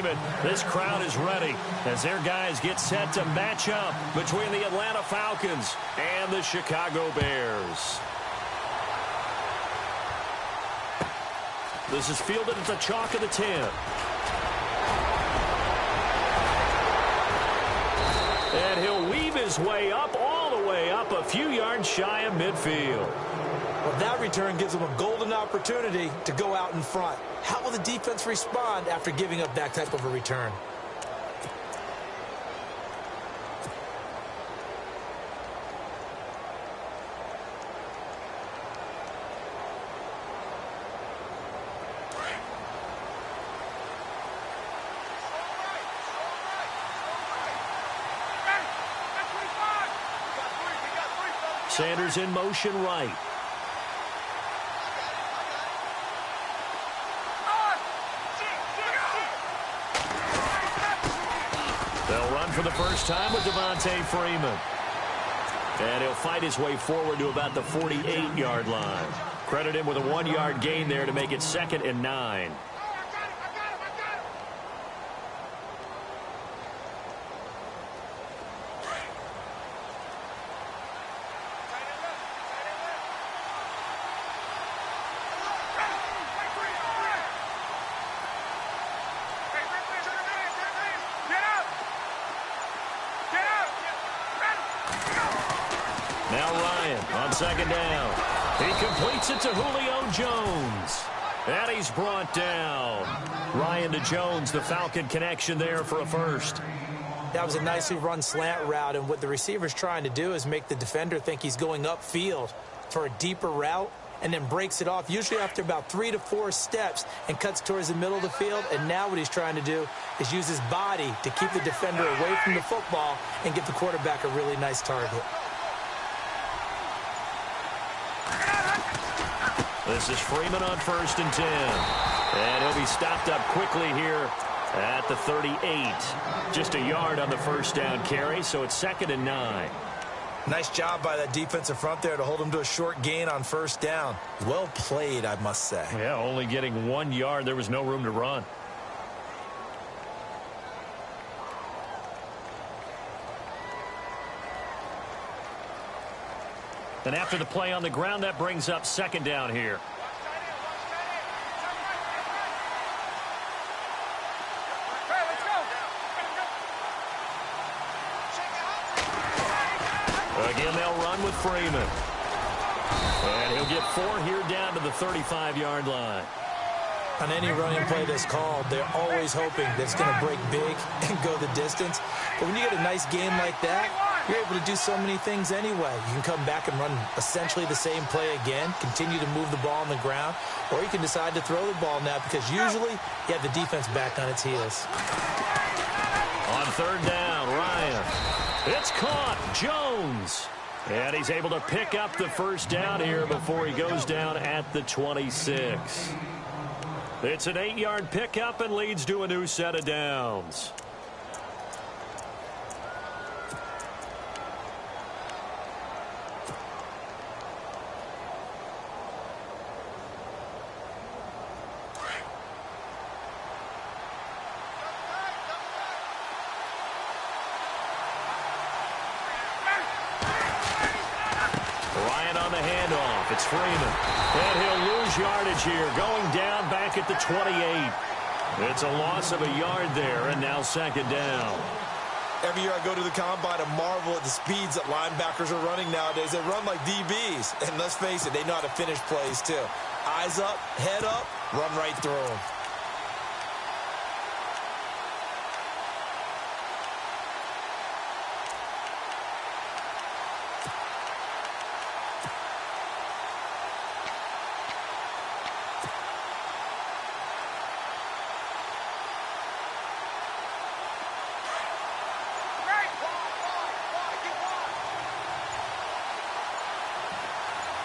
Freeman. This crowd is ready as their guys get set to match up between the Atlanta Falcons and the Chicago Bears. This is fielded at the chalk of the 10. And he'll weave his way up, all the way up, a few yards shy of midfield. Well, that return gives them a golden opportunity to go out in front. How will the defense respond after giving up that type of a return? Sanders in motion right. They'll run for the first time with Devontae Freeman. And he'll fight his way forward to about the 48-yard line. Credit him with a 1-yard gain there to make it 2nd and 9. Now Ryan on 2nd down. He completes it to Julio Jones. And he's brought down. Ryan to Jones, the Falcon connection there for a first. That was a nicely run slant route, and what the receiver's trying to do is make the defender think he's going upfield for a deeper route, and then breaks it off, usually after about 3 to 4 steps, and cuts towards the middle of the field. And now what he's trying to do is use his body to keep the defender away from the football and get the quarterback a really nice target. This is Freeman on 1st and 10. And he'll be stopped up quickly here at the 38. Just a yard on the first down carry, so it's 2nd and 9. Nice job by that defensive front there to hold him to a short gain on 1st down. Well played, I must say. Yeah, only getting 1 yard. There was no room to run. And after the play on the ground, that brings up 2nd down here. Again, they'll run with Freeman. And he'll get 4 here down to the 35-yard line. On any running play that's called, they're always hoping that it's going to break big and go the distance. But when you get a nice game like that, you're able to do so many things anyway. You can come back and run essentially the same play again, continue to move the ball on the ground, or you can decide to throw the ball now because usually you have the defense back on its heels. On 3rd down, Ryan. It's caught. Jones. And he's able to pick up the first down here before he goes down at the 26. It's an 8-yard pickup and leads to a new set of downs. It's Freeman. And he'll lose yardage here, going down back at the 28. It's a loss of a yard there, and now 2nd down. Every year I go to the combine and marvel at the speeds that linebackers are running nowadays. They run like DBs. And let's face it, they know how to finish plays too. Eyes up, head up, run right through them.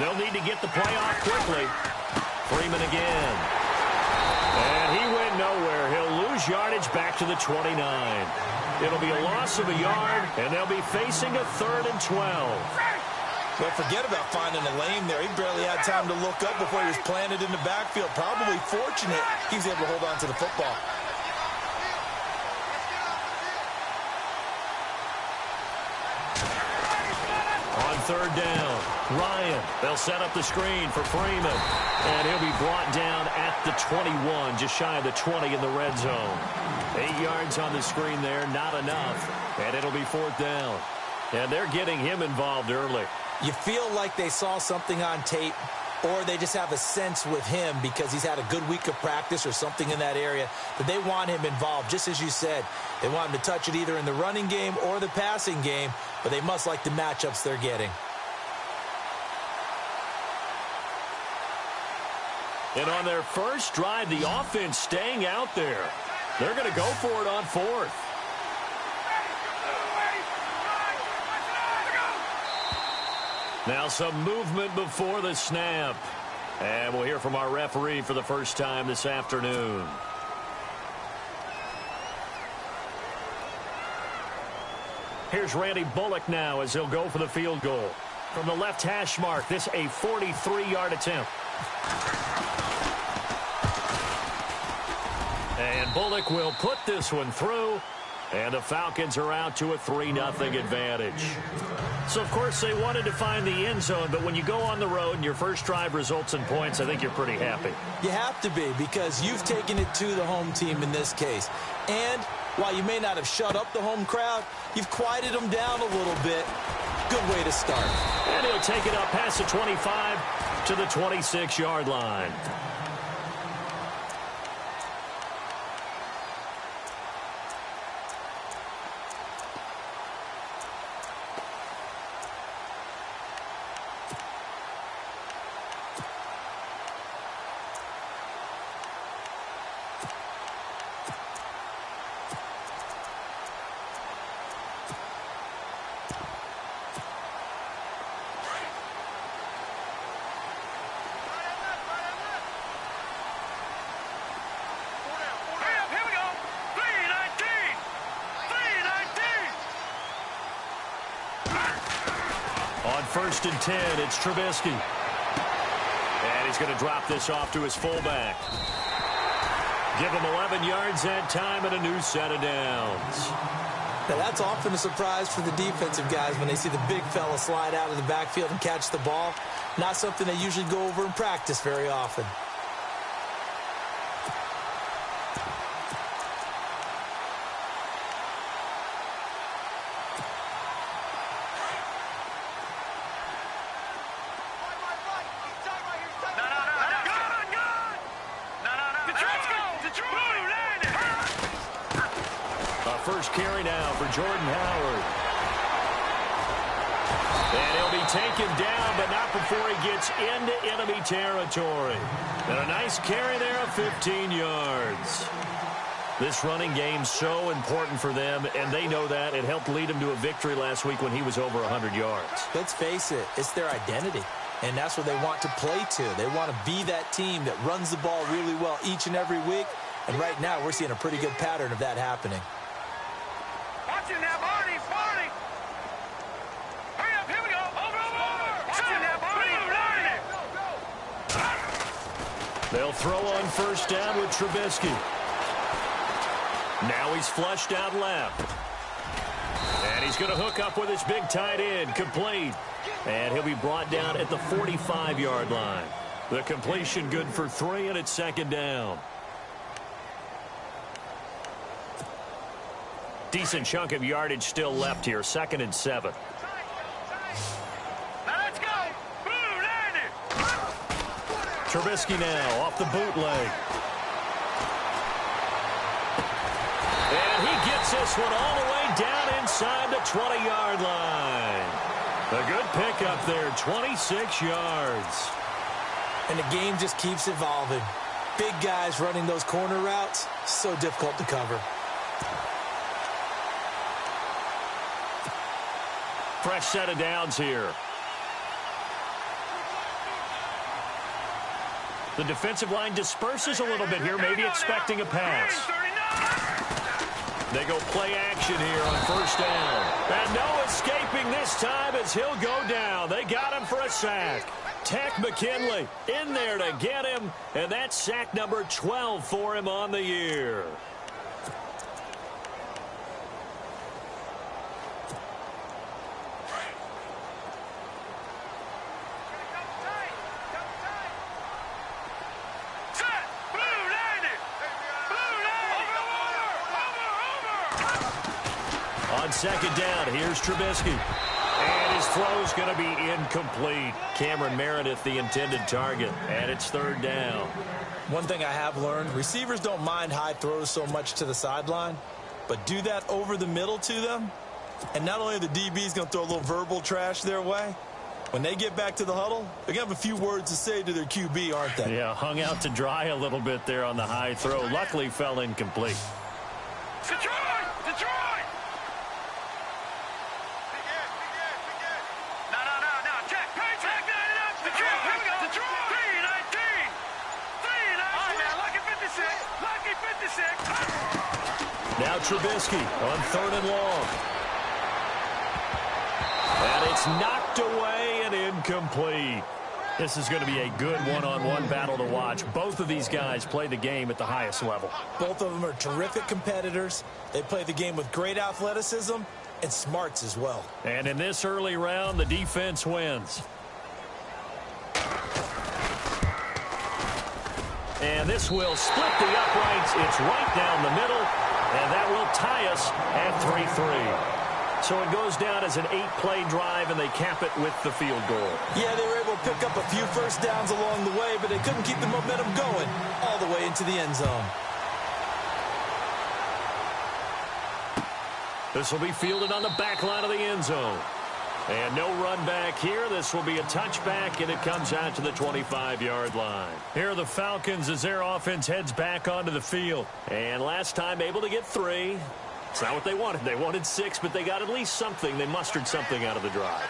They'll need to get the play off quickly. Freeman again. And he went nowhere. He'll lose yardage back to the 29. It'll be a loss of a yard, and they'll be facing a 3rd and 12. Well, forget about finding a lane there. He barely had time to look up before he was planted in the backfield. Probably fortunate he was able to hold on to the football. third down. Ryan, they'll set up the screen for Freeman. And he'll be brought down at the 21, just shy of the 20 in the red zone. 8 yards on the screen there, not enough. And it'll be fourth down. And they're getting him involved early. You feel like they saw something on tape, or they just have a sense with him because he's had a good week of practice or something in that area that they want him involved. Just as you said, they want him to touch it either in the running game or the passing game, but they must like the matchups they're getting. And on their first drive, the offense staying out there. They're going to go for it on fourth. Now some movement before the snap. And we'll hear from our referee for the first time this afternoon. Here's Randy Bullock now as he'll go for the field goal. From the left hash mark, this a 43-yard attempt. And Bullock will put this one through. And the Falcons are out to a 3-0 advantage. So, of course, they wanted to find the end zone, but when you go on the road and your first drive results in points, I think you're pretty happy. You have to be, because you've taken it to the home team in this case. And while you may not have shut up the home crowd, you've quieted them down a little bit. Good way to start. And he'll take it up past the 25 to the 26-yard line. First and 10, it's Trubisky. And he's going to drop this off to his fullback. Give him 11 yards that time and a new set of downs. Now that's often a surprise for the defensive guys when they see the big fella slide out of the backfield and catch the ball. Not something they usually go over in practice very often. First carry now for Jordan Howard. And he'll be taken down, but not before he gets into enemy territory. And a nice carry there of 15 yards. This running game's so important for them, and they know that. It helped lead them to a victory last week when he was over 100 yards. Let's face it, it's their identity. And that's what they want to play to. They want to be that team that runs the ball really well each and every week. And right now, we're seeing a pretty good pattern of that happening. Watch it now, Barney! Barney! Hurry up, here we go! Over! Watch it now, Barney! They'll throw on first down with Trubisky. Now he's flushed out left. And he's going to hook up with his big tight end, complete. And he'll be brought down at the 45-yard line. The completion good for 3, and it's second down. Decent chunk of yardage still left here, 2nd and 7. Now let's go! Boom, landed! Trubisky now off the bootleg. And he gets this one all the way down inside the 20-yard line. A good pickup there, 26 yards. And the game just keeps evolving. Big guys running those corner routes, so difficult to cover. Fresh set of downs here. The defensive line disperses a little bit here, maybe expecting a pass. They go play action here on first down. And no escaping this time as he'll go down. They got him for a sack. Tech McKinley in there to get him, and that's sack number 12 for him on the year. On second down, here's Trubisky. And his throw's going to be incomplete. Cameron Meredith, the intended target. And it's third down. One thing I have learned, receivers don't mind high throws so much to the sideline, but do that over the middle to them, and not only are the DBs going to throw a little verbal trash their way, when they get back to the huddle, they're going to have a few words to say to their QB, aren't they? Yeah, hung out to dry a little bit there on the high throw. Luckily fell incomplete. Detroit! Detroit! No. Check. Check that up. Detroit. Here we go. Detroit. 3-19. 3-19. All right, man. Lucky 56. Lucky 56. Now Trubisky on third and long. And it's knocked away and incomplete. This is going to be a good one-on-one battle to watch. Both of these guys play the game at the highest level. Both of them are terrific competitors. They play the game with great athleticism and smarts as well. And in this early round, the defense wins. And this will split the uprights. It's right down the middle, and that will tie us at 3-3. So it goes down as an 8-play drive, and they cap it with the field goal. Yeah, they were able to pick up a few first downs along the way, but they couldn't keep the momentum going all the way into the end zone. This will be fielded on the back line of the end zone. And no run back here. This will be a touchback, and it comes out to the 25-yard line. Here are the Falcons as their offense heads back onto the field. And last time able to get 3. It's not what they wanted. They wanted 6, but they got at least something. They mustered something out of the drive.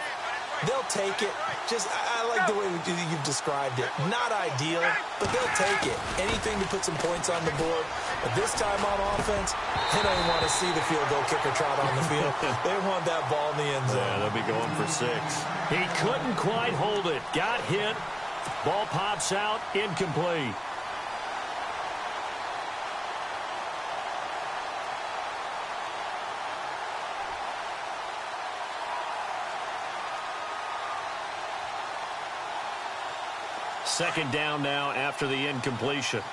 They'll take it. I like the way you've described it. Not ideal, but they'll take it. Anything to put some points on the board. But this time on offense, they don't even want to see the field goal kicker trot on the field. They want that ball in the end zone. Yeah, they'll be going for 6. He couldn't quite hold it. Got hit. Ball pops out. Incomplete. Second down now after the incompletion.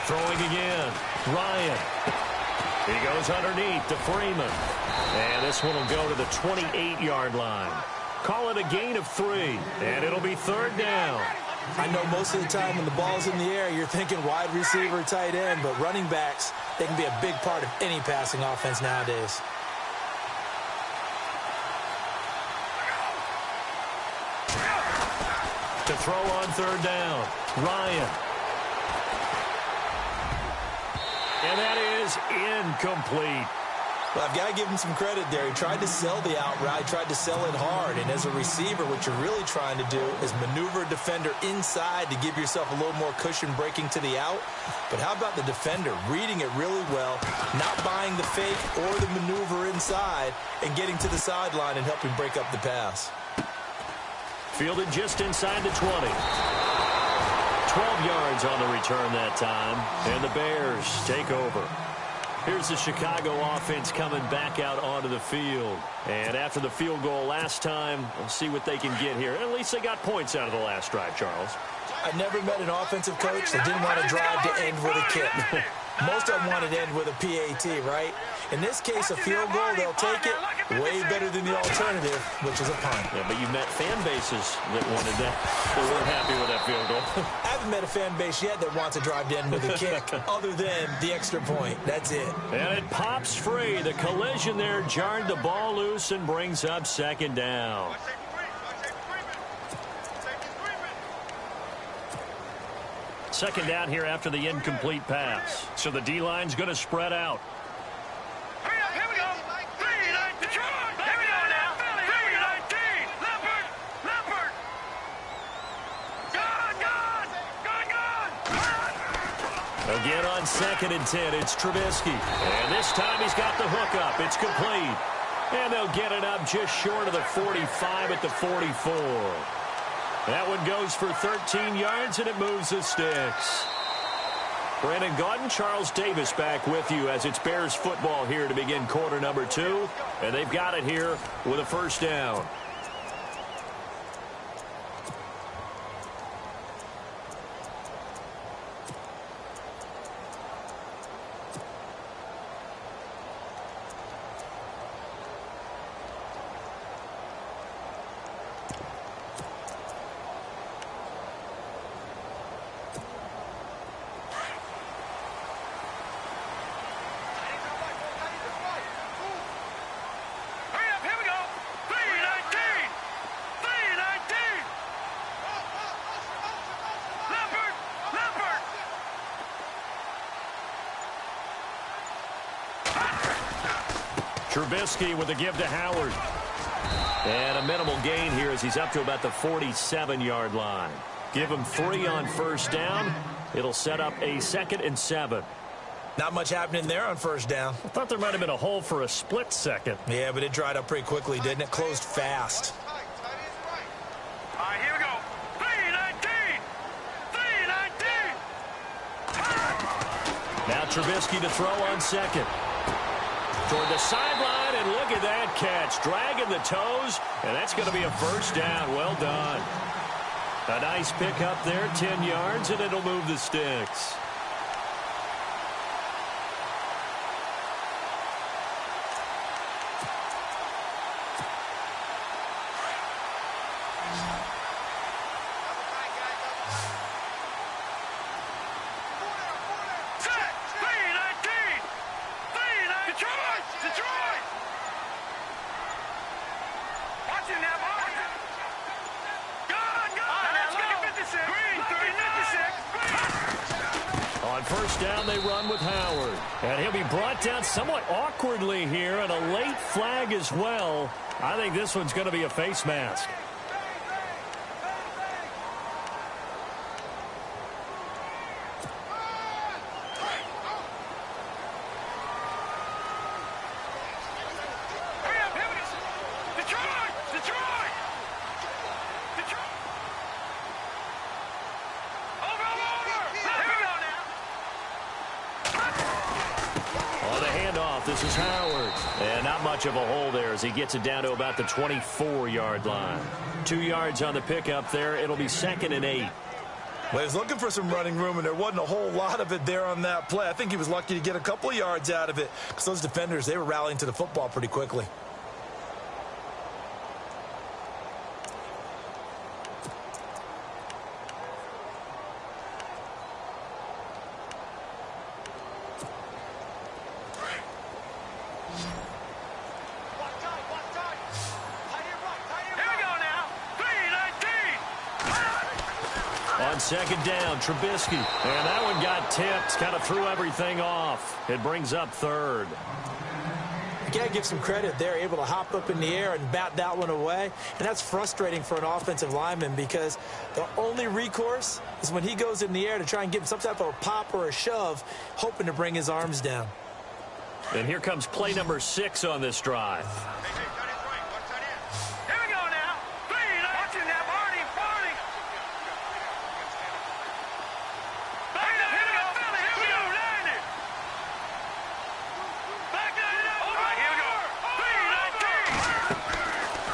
Throwing again. Ryan. He goes underneath to Freeman. And this one will go to the 28-yard line. Call it a gain of 3, and it'll be third down. I know most of the time when the ball's in the air, you're thinking wide receiver, tight end, but running backs, they can be a big part of any passing offense nowadays. To throw on third down, Ryan. And that is incomplete. Well, I've got to give him some credit there. He tried to sell the out route, tried to sell it hard. And as a receiver, what you're really trying to do is maneuver a defender inside to give yourself a little more cushion breaking to the out. But how about the defender reading it really well, not buying the fake or the maneuver inside, and getting to the sideline and helping break up the pass? Fielded just inside the 20. 12 yards on the return that time. And the Bears take over. Here's the Chicago offense coming back out onto the field. And after the field goal last time, we'll see what they can get here. At least they got points out of the last drive, Charles. I never met an offensive coach that didn't want to drive to end with a kick. Most of them wanted to end with a PAT, right? In this case, a field goal, they'll take it. Way better than the alternative, which is a punt. Yeah, but you've met fan bases that wanted that. They weren't happy with that field goal. I haven't met a fan base yet that wants to drive to end with a kick, other than the extra point. That's it. And it pops free. The collision there jarred the ball loose and brings up second down. Second down here after the incomplete pass. So the D-line's going to spread out. Hurry up, here we go. 3-19. Detroit. Here we go now. 3-19. Leopard. Gone. Again on 2nd and 10, it's Trubisky. And this time he's got the hook up. It's complete. And they'll get it up just short of the 45 at the 44. That one goes for 13 yards, and it moves the sticks. Brandon Gaudin, Charles Davis back with you as it's Bears football here to begin quarter number 2. And they've got it here with a first down. Trubisky with the give to Howard. And a minimal gain here as he's up to about the 47-yard line. Give him 3 on first down. It'll set up a 2nd and 7. Not much happening there on first down. I thought there might have been a hole for a split second. Yeah, but it dried up pretty quickly, didn't it? Closed fast. All right, here we go. 3-19. 3-19. Now Trubisky to throw on second. Toward the sideline, and look at that catch. Dragging the toes, and that's going to be a first down. Well done. A nice pick up there, 10 yards, and it'll move the sticks. First down, they run with Howard. And he'll be brought down somewhat awkwardly here, and a late flag as well. I think this one's going to be a face mask. This is Howard. And not much of a hole there as he gets it down to about the 24-yard line. 2 yards on the pickup there. It'll be 2nd and 8. Well, he was looking for some running room, and there wasn't a whole lot of it there on that play. I think he was lucky to get a couple of yards out of it because those defenders, they were rallying to the football pretty quickly. Second down, Trubisky. And that one got tipped, kind of threw everything off. It brings up 3rd. You got to give some credit. They're able to hop up in the air and bat that one away. And that's frustrating for an offensive lineman because the only recourse is when he goes in the air to try and give some type of a pop or a shove, hoping to bring his arms down. And here comes play number 6 on this drive.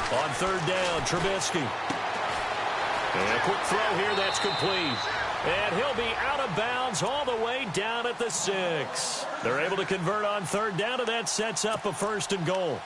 On 3rd down, Trubisky. And a quick throw here, that's complete. And he'll be out of bounds all the way down at the 6. They're able to convert on 3rd down, and that sets up a 1st and goal.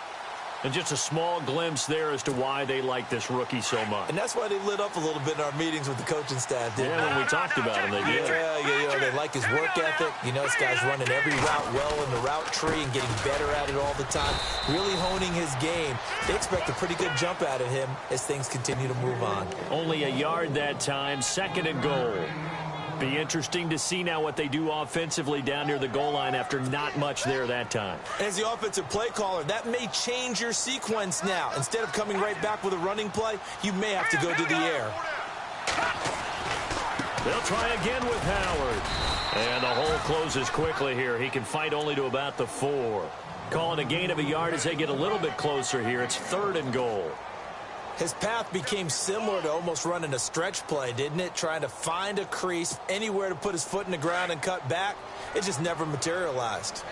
And just a small glimpse there as to why they like this rookie so much. And that's why they lit up a little bit in our meetings with the coaching staff, didn't they? When we talked about him, they did. Yeah, they like his work ethic. You know, this guy's running every route well in the route tree and getting better at it all the time, really honing his game. They expect a pretty good jump out of him as things continue to move on. Only a yard that time, 2nd and goal. Be interesting to see now what they do offensively down near the goal line after not much there that time. As the offensive play caller, that may change your sequence now. Instead of coming right back with a running play, you may have to go to the air. They'll try again with Howard. And the hole closes quickly here. He can fight only to about the 4. Calling a gain of a yard as they get a little bit closer here. It's 3rd and goal. His path became similar to almost running a stretch play, didn't it? Trying to find a crease, anywhere to put his foot in the ground and cut back. It just never materialized.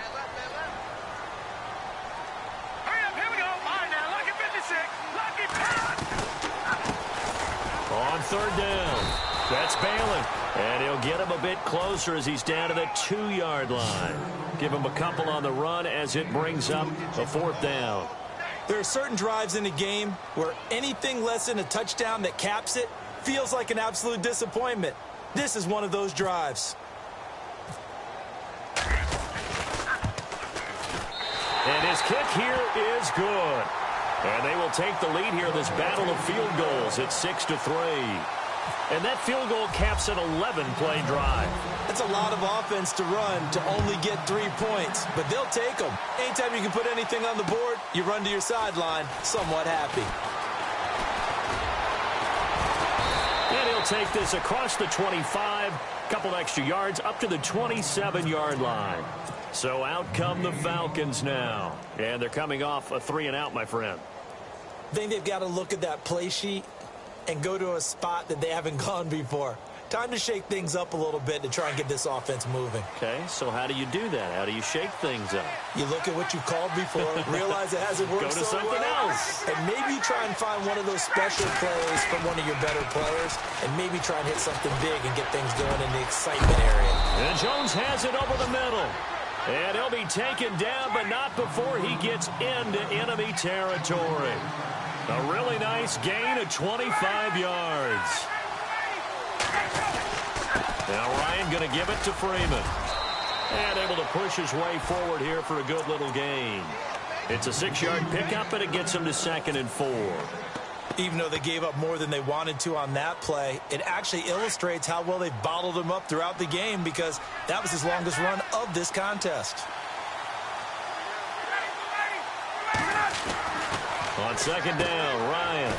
Hurry up, here we go. All right, now, lucky 56. Lucky pass. On 3rd down, that's Balin. And he'll get him a bit closer as he's down to the 2-yard line. Give him a couple on the run as it brings up a 4th down. There are certain drives in the game where anything less than a touchdown that caps it feels like an absolute disappointment. This is one of those drives. And his kick here is good. And they will take the lead here in this battle of field goals at 6-3. And that field goal caps an 11-play drive. That's a lot of offense to run to only get 3 points, but they'll take them. Anytime you can put anything on the board, you run to your sideline somewhat happy. And he'll take this across the 25, couple extra yards up to the 27-yard line. So out come the Falcons now. And they're coming off a 3-and-out, my friend. I think they've got to look at that play sheet and go to a spot that they haven't gone before. Time to shake things up a little bit to try and get this offense moving. Okay, so how do you do that? How do you shake things up? You look at what you called before, realize it hasn't worked Go to so something well, else. and maybe try and find one of those special plays from one of your better players, and maybe try and hit something big and get things going in the excitement area. And Jones has it over the middle. And he'll be taken down, but not before he gets into enemy territory. A really nice gain of 25 yards. Now Ryan going to give it to Freeman. And able to push his way forward here for a good little gain. It's a 6-yard pickup, and it gets him to 2nd and 4. Even though they gave up more than they wanted to on that play, it actually illustrates how well they bottled him up throughout the game, because that was his longest run of this contest. On 2nd down, Ryan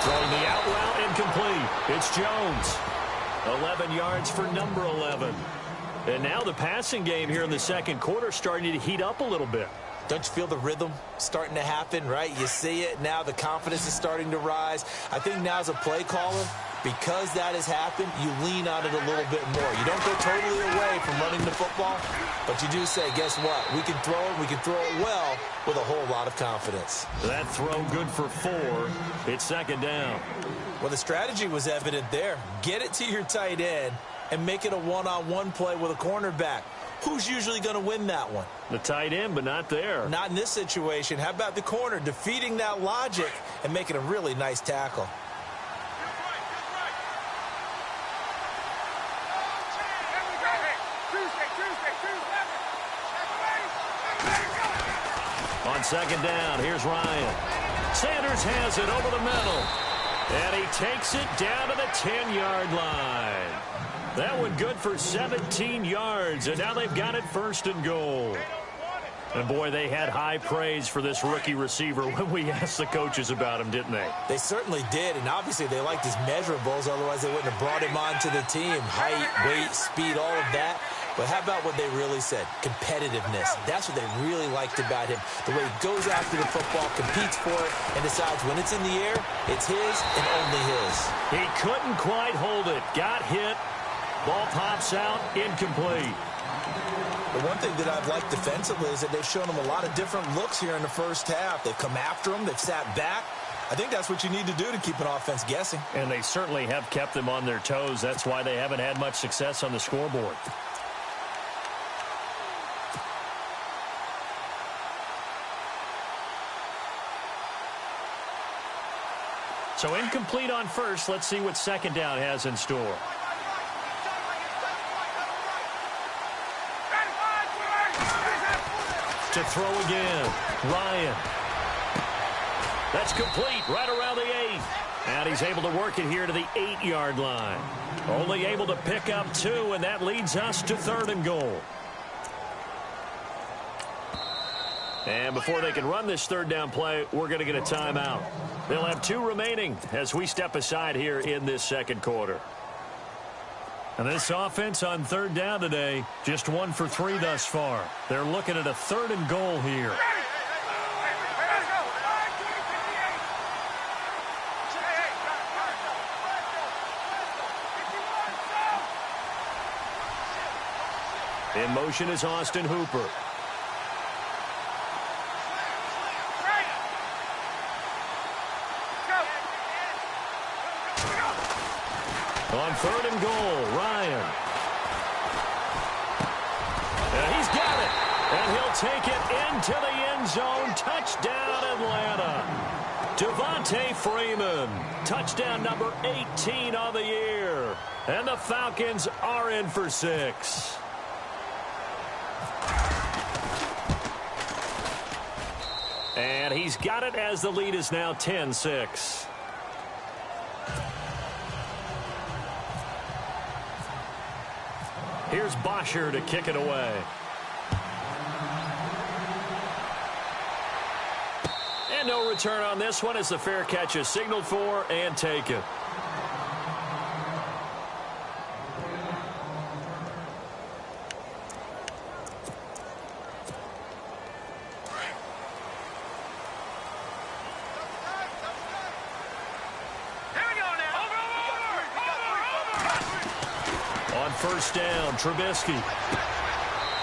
throwing the out route incomplete. It's Jones. 11 yards for number 11. And now the passing game here in the second quarter starting to heat up a little bit. Don't you feel the rhythm starting to happen, right? You see it now. The confidence is starting to rise. I think now as a play caller, because that has happened, you lean on it a little bit more. You don't go totally away from running the football, but you do say, guess what? We can throw it. We can throw it well with a whole lot of confidence. That throw good for 4. It's 2nd down. Well, the strategy was evident there. Get it to your tight end and make it a one-on-one play with a cornerback. Who's usually going to win that one? The tight end, but not there. Not in this situation. How about the corner defeating that logic and making a really nice tackle? On 2nd down, here's Ryan. Sanders has it over the middle. And he takes it down to the 10-yard line. That one good for 17 yards, and now they've got it 1st and goal. And, boy, they had high praise for this rookie receiver when we asked the coaches about him, didn't they? They certainly did, and obviously they liked his measurables, otherwise they wouldn't have brought him onto the team. Height, weight, speed, all of that. But how about what they really said? Competitiveness. That's what they really liked about him. The way he goes after the football, competes for it, and decides when it's in the air, it's his and only his. He couldn't quite hold it. Got hit. Ball pops out. Incomplete. The one thing that I've liked defensively is that they've shown him a lot of different looks here in the first half. They've come after him. They've sat back. I think that's what you need to do to keep an offense guessing. And they certainly have kept them on their toes. That's why they haven't had much success on the scoreboard. So incomplete on first. Let's see what 2nd down has in store. To throw again, Ryan. That's complete right around the 8. And he's able to work it here to the 8-yard line. Only able to pick up 2, and that leads us to 3rd and goal. And before they can run this 3rd down play, we're going to get a timeout. They'll have 2 remaining as we step aside here in this second quarter. And this offense on 3rd down today, just 1 for 3 thus far. They're looking at a 3rd and goal here. In motion is Austin Hooper. On 3rd and goal, Ryan. And he's got it. And he'll take it into the end zone. Touchdown, Atlanta. Devontae Freeman. Touchdown number 18 on the year. And the Falcons are in for 6. And he's got it as the lead is now 10-6. Here's Bosher to kick it away. And no return on this one as the fair catch is signaled for and taken. First down, Trubisky.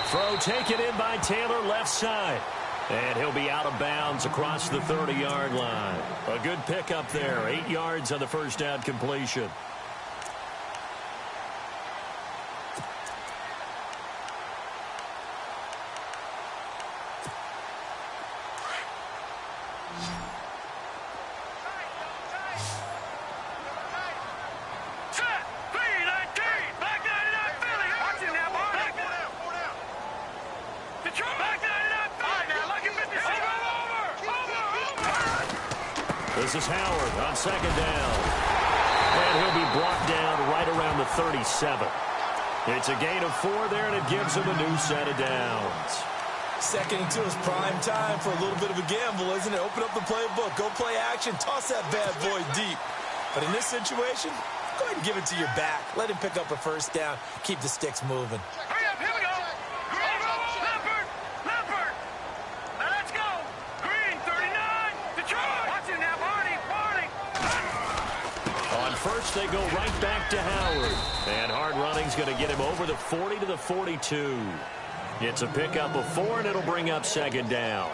Throw taken in by Taylor, left side. And he'll be out of bounds across the 30-yard line. A good pickup there, 8 yards on the first down completion. This is Howard on second down. And he'll be brought down right around the 37. It's a gain of 4 there, and it gives him a new set of downs. Second and 2 is prime time for a little bit of a gamble, isn't it? Open up the playbook, go play action, toss that bad boy deep. But in this situation, go ahead and give it to your back. Let him pick up a first down, keep the sticks moving. Hurry up, here we go. Leopard. Now let's go. Green, 39. Detroit. Watch it now, Barney. On first, they go right back to Howard. And hard running's going to get him over the 40 to the 42. It's a pickup of 4, and it'll bring up second down.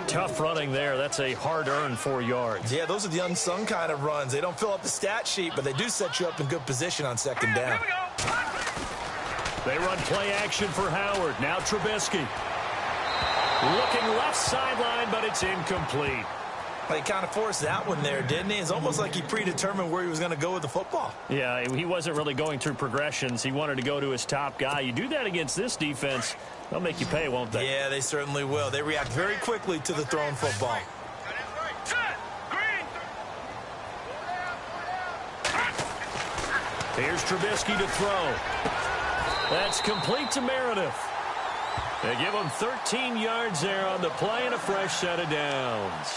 Tough running there. That's a hard-earned 4 yards. Yeah, those are the unsung kind of runs. They don't fill up the stat sheet, but they do set you up in good position on second down. They run play action for Howard. Now Trubisky. Looking left sideline, but it's incomplete. Well, he kind of forced that one there, didn't he? It's almost like he predetermined where he was going to go with the football. Yeah, he wasn't really going through progressions. He wanted to go to his top guy. You do that against this defense, they'll make you pay, won't they? Yeah, they certainly will. They react very quickly to the thrown football. Here's Trubisky to throw. That's complete to Meredith. They give him 13 yards there on the play and a fresh set of downs.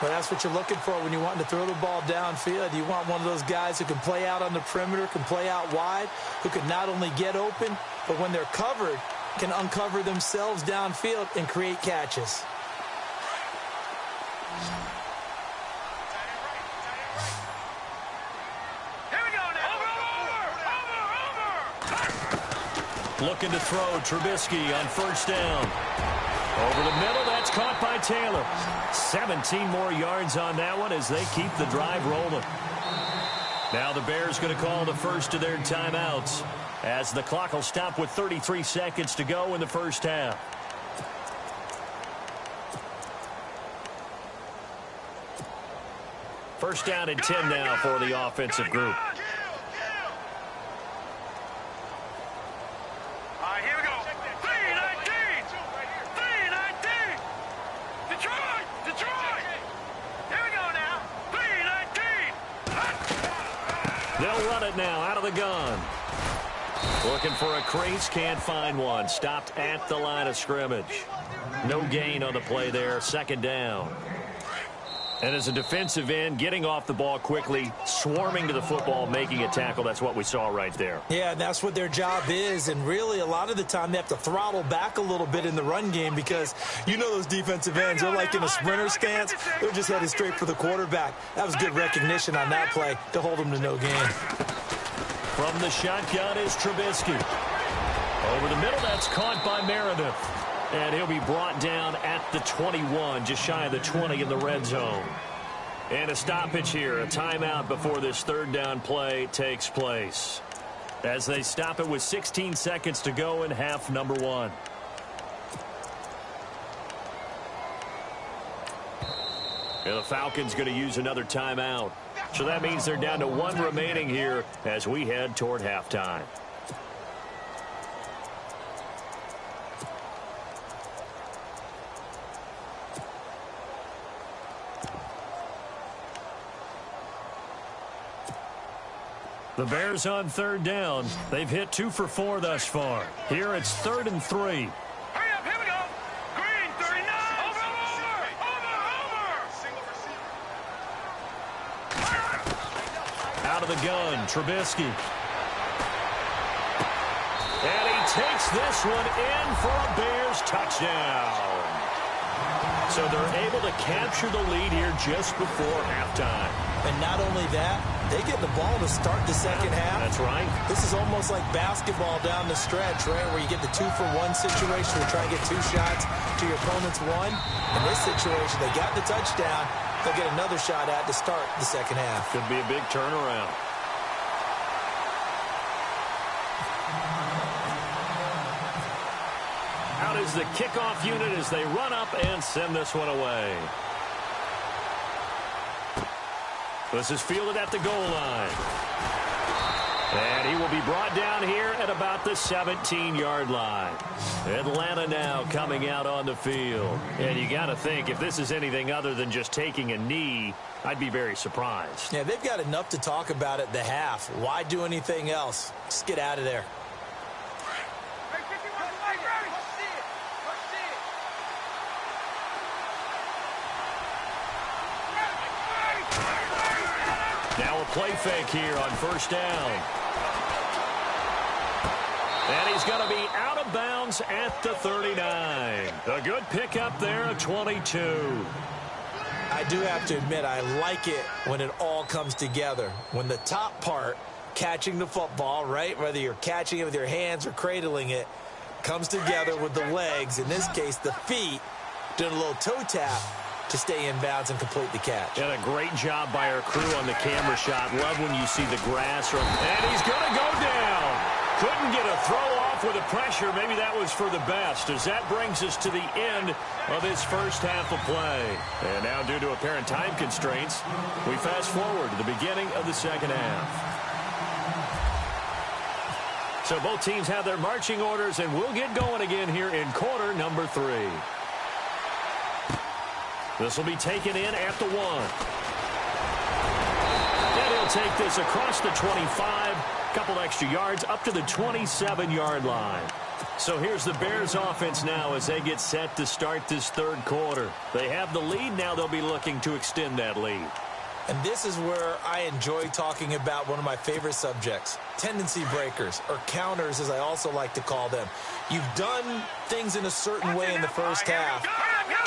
Well, that's what you're looking for when you want to throw the ball downfield. You want one of those guys who can play out on the perimeter, can play out wide, who can not only get open, but when they're covered, can uncover themselves downfield and create catches. Here we go now. Over. Looking to throw, Trubisky on first down. Over the middle, that's caught by Taylor. 17 more yards on that one as they keep the drive rolling. Now the Bears going to call the first of their timeouts as the clock will stop with 33 seconds to go in the first half. First down and 10 now for the offensive group. They'll run it now out of the gun. Looking for a crease, can't find one. Stopped at the line of scrimmage. No gain on the play there, second down. And as a defensive end, getting off the ball quickly, swarming to the football, making a tackle, that's what we saw right there. Yeah, that's what their job is, and really a lot of the time they have to throttle back a little bit in the run game because you know those defensive ends, they're like in a sprinter stance. They're just headed straight for the quarterback. That was good recognition on that play to hold them to no gain. From the shotgun is Trubisky. Over the middle, that's caught by Meredith. And he'll be brought down at the 21, just shy of the 20 in the red zone. And a stoppage here, a timeout before this third down play takes place. As they stop it with 16 seconds to go in half number 1. And the Falcons going to use another timeout. So that means they're down to 1 remaining here as we head toward halftime. The Bears on third down. They've hit 2 for 4 thus far. Here it's 3rd and 3. Hurry up, here we go. Green, 39. Over. Out of the gun, Trubisky. And he takes this one in for a Bears touchdown. So they're able to capture the lead here just before halftime. And not only that, they get the ball to start the second half. That's right. This is almost like basketball down the stretch, right, where you get the 2-for-1 situation where you try and get 2 shots to your opponent's 1. In this situation, they got the touchdown. They'll get another shot at to start the second half. Could be a big turnaround. Out is the kickoff unit as they run up and send this one away. This is fielded at the goal line. And he will be brought down here at about the 17-yard line. Atlanta now coming out on the field. And you got to think, if this is anything other than just taking a knee, I'd be very surprised. Yeah, they've got enough to talk about at the half. Why do anything else? Just get out of there. Now a play fake here on first down. And he's going to be out of bounds at the 39. A good pickup there, a 22. I do have to admit, I like it when it all comes together. When the top part, catching the football, right, whether you're catching it with your hands or cradling it, comes together with the legs, in this case the feet, doing a little toe tap to stay in bounds and complete the catch. And a great job by our crew on the camera shot. Love when you see the grass. And he's going to go down. Couldn't get a throw off with the pressure. Maybe that was for the best, as that brings us to the end of his first half of play. And now, due to apparent time constraints, we fast forward to the beginning of the second half. So both teams have their marching orders, and we'll get going again here in quarter number 3. This will be taken in at the 1. And he'll take this across the 25. Couple extra yards up to the 27-yard line. So here's the Bears offense now as they get set to start this third quarter. They have the lead. Now they'll be looking to extend that lead. And this is where I enjoy talking about one of my favorite subjects, tendency breakers, or counters as I also like to call them. You've done things in a certain way in the first half,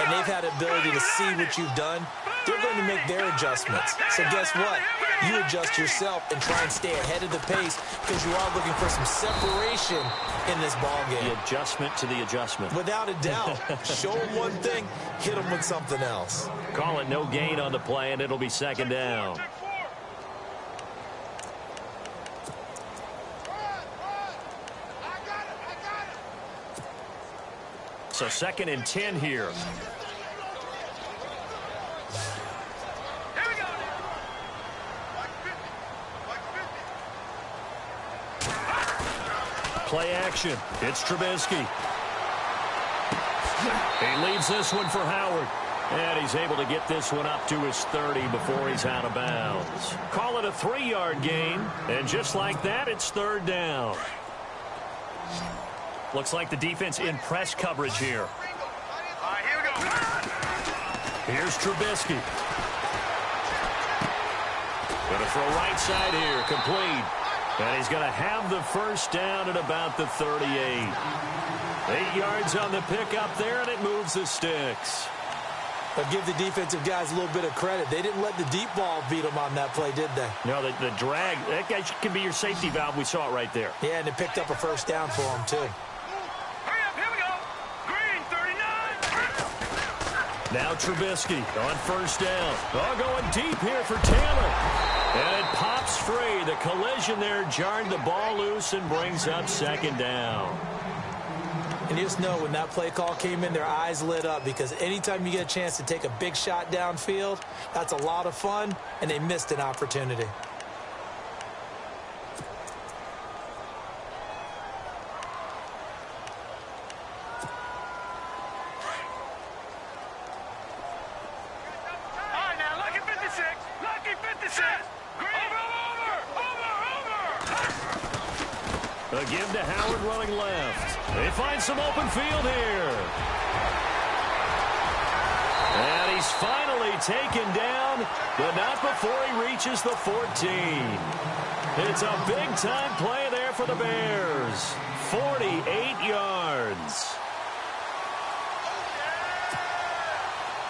and they've had ability to see what you've done. They're going to make their adjustments. So guess what? You adjust yourself and try and stay ahead of the pace because you are looking for some separation in this ball game. The adjustment to the adjustment. Without a doubt. Show them one thing, hit them with something else. Call it no gain on the play, and it'll be second down. So 2nd and 10 here. Play action. It's Trubisky. He leaves this one for Howard. And he's able to get this one up to his 30 before he's out of bounds. Call it a 3-yard gain. And just like that, it's 3rd down. Looks like the defense in press coverage here. Here we go. Here's Trubisky. Going to throw right side here. Complete. And he's going to have the first down at about the 38. 8 yards on the pickup there, and it moves the sticks. But give the defensive guys a little bit of credit. They didn't let the deep ball beat them on that play, did they? No, the drag, that guy can be your safety valve. We saw it right there. Yeah, and it picked up a first down for them, too. Hurry up, here we go. Green, 39. Now Trubisky on first down. Oh, going deep here for Taylor. And it pops free. The collision there jarred the ball loose and brings up second down. And you just know when that play call came in, their eyes lit up because anytime you get a chance to take a big shot downfield, that's a lot of fun, and they missed an opportunity. All right, now, lucky 56. Lucky 56. Green. Over. A give to Howard running left. They find some open field here. And he's finally taken down, but not before he reaches the 14. It's a big-time play there for the Bears. 48 yards.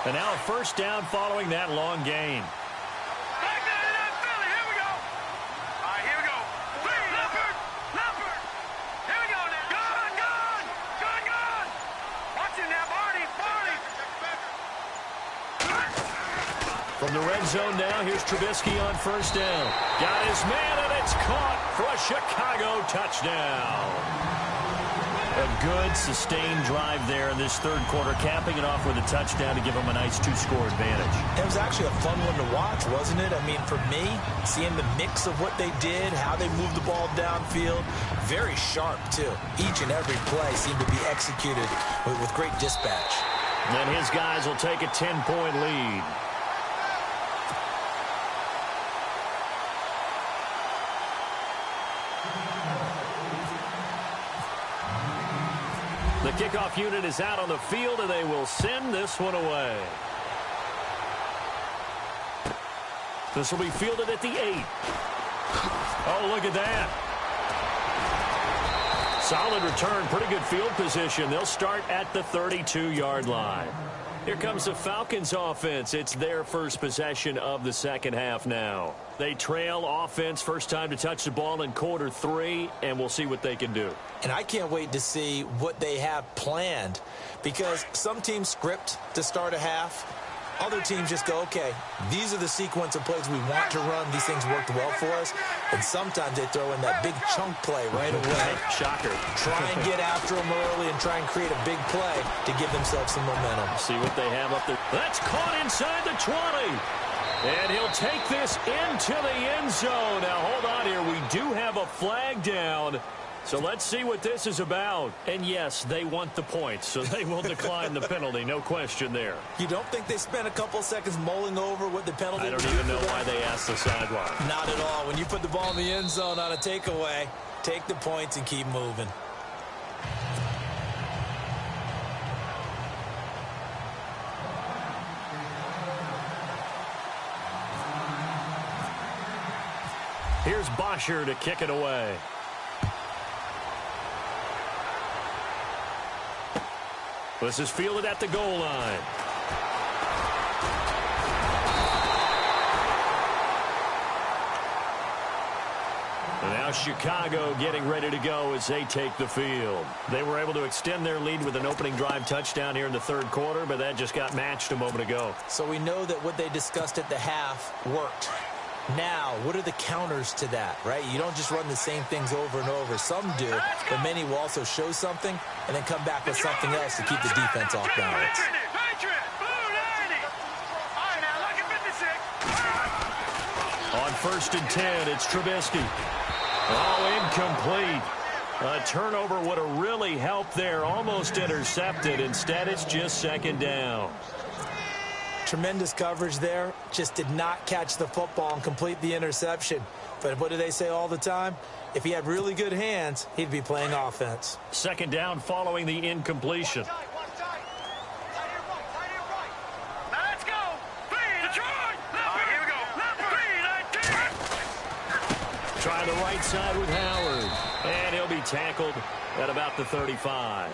And now a first down following that long gain. From the red zone now, here's Trubisky on first down. Got his man, and it's caught for a Chicago touchdown. A good, sustained drive there in this third quarter, capping it off with a touchdown to give them a nice two-score advantage. It was actually a fun one to watch, wasn't it? I mean, for me, seeing the mix of what they did, how they moved the ball downfield, very sharp, too. Each and every play seemed to be executed with great dispatch. And his guys will take a 10-point lead. The kickoff unit is out on the field, and they will send this one away. This will be fielded at the 8. Oh, look at that. Solid return, pretty good field position. They'll start at the 32-yard line. Here comes the Falcons offense. It's their first possession of the second half now. They trail offense, first time to touch the ball in quarter 3, and we'll see what they can do. And I can't wait to see what they have planned, because some teams script to start a half. Other teams just go, okay, these are the sequence of plays we want to run. These things worked well for us. And sometimes they throw in that big chunk play right away. Shocker. Try and get after them early and try and create a big play to give themselves some momentum. See what they have up there. That's caught inside the 20. And he'll take this into the end zone. Now, hold on here. We do have a flag down. So let's see what this is about. And yes, they want the points, so they will decline the penalty. No question there. You don't think they spent a couple seconds mulling over what the penalty I don't even know why they asked the sideline. Not at all. When you put the ball in the end zone on a takeaway, take the points and keep moving. Here's Bosher to kick it away. This is fielded at the goal line. And now Chicago getting ready to go as they take the field. They were able to extend their lead with an opening drive touchdown here in the third quarter, but that just got matched a moment ago. So we know that what they discussed at the half worked. Now, what are the counters to that, right? You don't just run the same things over and over. Some do, but many will also show something and then come back with something else to keep the defense off balance. On first and 10, it's Trubisky. Oh, incomplete. A turnover would have really helped there. Almost intercepted. Instead, it's just second down. Tremendous coverage there. Just did not catch the football and complete the interception. But what do they say all the time? If he had really good hands, he'd be playing offense. Second down following the incompletion. Let's go. Detroit. Here we go. Try the right side with Howard. And he'll be tackled at about the 35.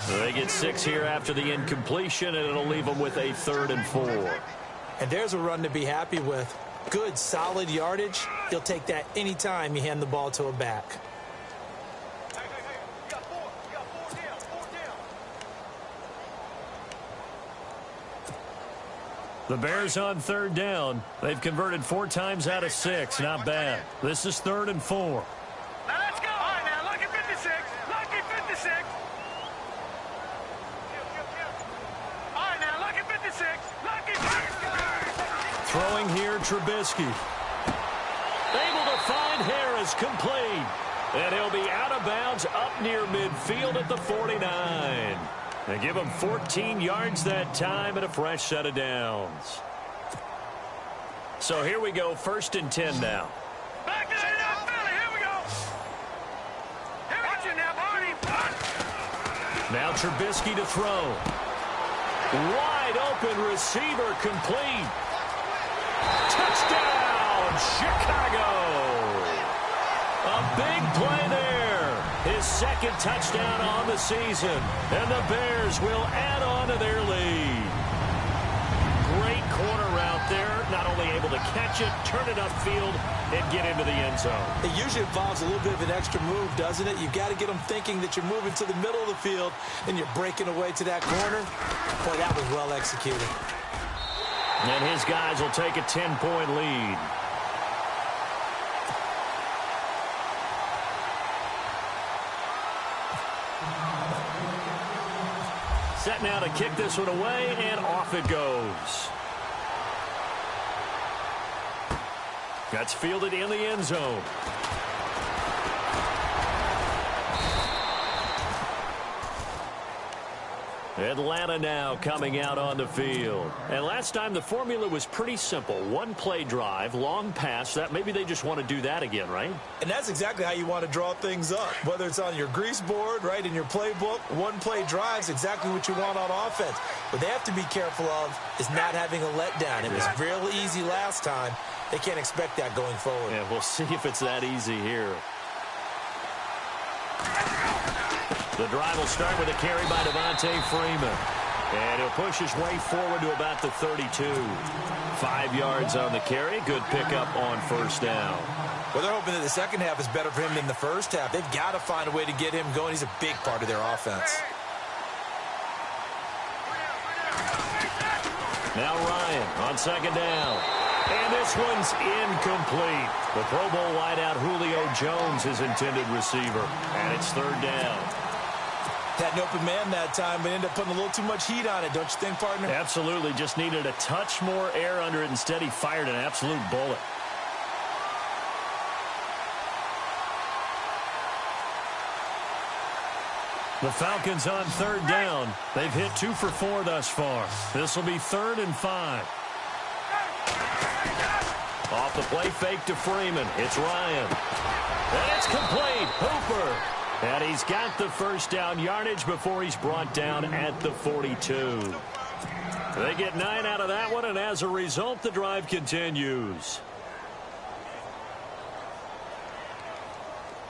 They get 6 here after the incompletion, and it'll leave them with a 3rd and 4. And there's a run to be happy with. Good, solid yardage. You'll take that anytime you hand the ball to a back. The Bears on third down. They've converted 4 times out of 6. Not bad. This is 3rd and 4. Let's go. All right, now, lucky 56. Lucky 56. All right, now, lucky 56. Lucky 56. Throwing here, Trubisky. Able to find Harris, complete. And he'll be out of bounds up near midfield at the 49. They give him 14 yards that time and a fresh set of downs. So here we go, 1st and 10 now. Back to the Philly. Here we go. Here Now Trubisky to throw. Wide open receiver complete. Touchdown, Chicago. A big play there. His second touchdown on the season. And the Bears will add on to their lead. Great corner route there. Not only able to catch it, turn it upfield, and get into the end zone. It usually involves a little bit of an extra move, doesn't it? You've got to get them thinking that you're moving to the middle of the field and you're breaking away to that corner. Boy, that was well executed. And his guys will take a 10-point lead. Set now to kick this one away, and off it goes. That's fielded in the end zone. Atlanta now coming out on the field. And last time the formula was pretty simple. One play drive, long pass. That maybe they just want to do that again, right? And that's exactly how you want to draw things up. Whether it's on your grease board, right, in your playbook, one play drive is exactly what you want on offense. What they have to be careful of is not having a letdown. It was real easy last time. They can't expect that going forward. Yeah, we'll see if it's that easy here. The drive will start with a carry by Devontae Freeman. And he'll push his way forward to about the 32. 5 yards on the carry. Good pickup on first down. Well, they're hoping that the second half is better for him than the first half. They've got to find a way to get him going. He's a big part of their offense. Now Ryan on second down. And this one's incomplete. The Pro Bowl wideout Julio Jones, his intended receiver. And it's third down. Had an open man that time, but ended up putting a little too much heat on it, don't you think, partner? Absolutely. Just needed a touch more air under it. Instead, he fired an absolute bullet. The Falcons on third down. They've hit 2 for 4 thus far. This will be 3rd and 5. Off the play fake to Freeman. It's Ryan. And it's complete. Hooper. And he's got the first down yardage before he's brought down at the 42. They get 9 out of that one, and as a result, the drive continues.